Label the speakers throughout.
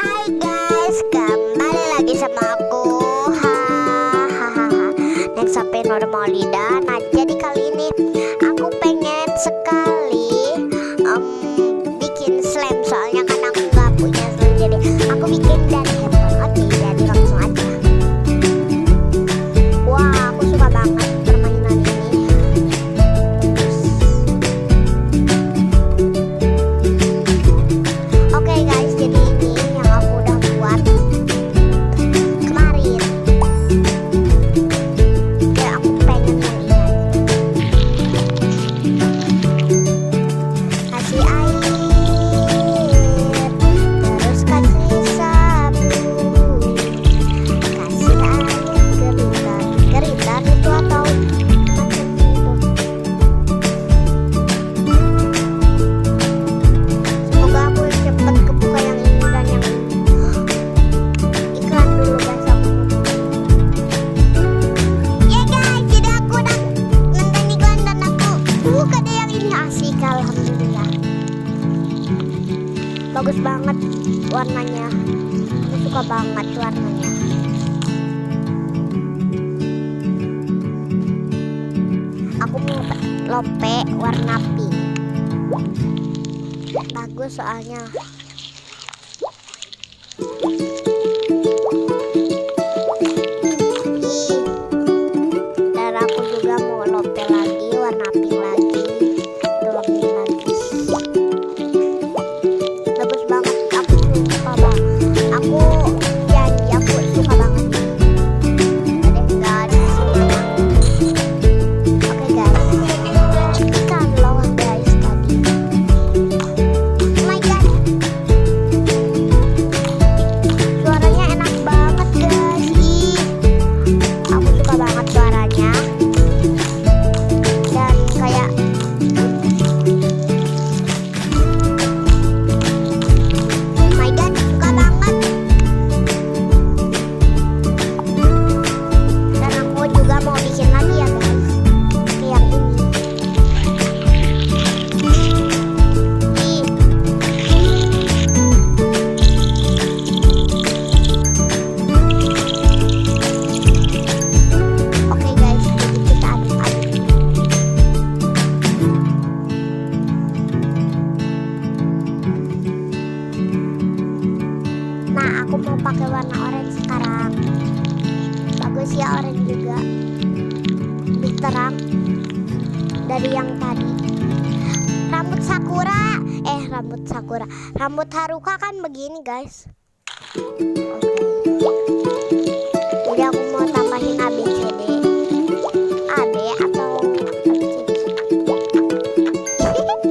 Speaker 1: Hai guys, kembali lagi sama aku. Hahaha. Next sampai normal lidah. Nah, jadi kali ini aku pengen sekali bikin slime, soalnya kan aku gak punya slime. Jadi aku bikin dari handphone. Oke, jadi langsung aja. Wah, aku suka banget permainan ini. Oke guys, jadi ini yang aku udah buat kemarin. Ya, aku pengen yang ini aja. Kasih air, terus kasih sabun, kasih air gerintar. Gerintar itu atau macam itu. Semoga aku cepet kebuka yang ini dan yang ini. Iklan dulu guys, aku. Ya guys, jadi aku udah nonton iklan dan aku buka deh yang ini. Asik, alhamdulillah. Bagus banget warnanya. Aku suka banget warnanya. Aku mau lope warna pink. Bagus soalnya. Ih, dan aku juga mau lope lagi warna pink lagi. Tuh, ini lagi. Bagus banget. Aku suka banget. Aku janji aku suka banget. Ada enggak ada sini. Oke guys. Ikan loh guys tadi. Oh my god. Suaranya enak banget guys. Ih, aku suka banget suaranya. Dan kayak oh my god, suka banget. Dan aku juga mau bikin lagi ya guys, kayak yang ini. Ih. Oke guys, jadi kita aduk-aduk. Nah, aku mau pakai warna orange sekarang. Bagus ya orange juga. Lebih terang dari yang tadi. Rambut sakura, rambut Haruka kan begini guys. Oke. Jadi aku mau tambahin ABCD. AB atau ABCD. Rambut banget.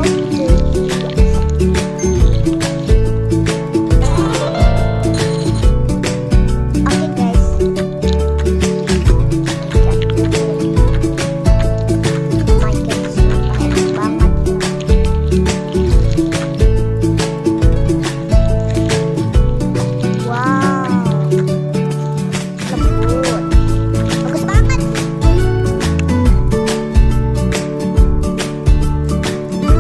Speaker 1: Oke. Oke guys. Oh my god, sumpah enak banget. Wow, lembut, bagus banget.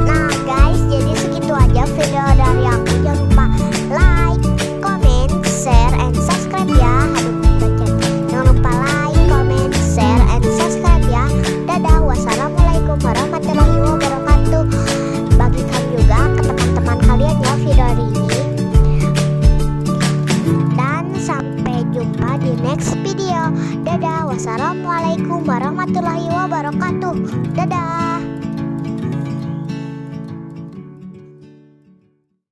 Speaker 1: Nah guys, jadi segitu aja video dari aku. Jangan lupa like, comment, share, and subscribe ya. Aduh, bacot. Jangan lupa like, comment, share, and subscribe ya. Dadah, wassalamualaikum warahmatullahi wabarakatuh. Bagikan juga ke teman-teman kalian ya video hari ini. Dan sampai jumpa di next video. Dadah, wassalamualaikum warahmatullahi wabarakatuh. Dadah.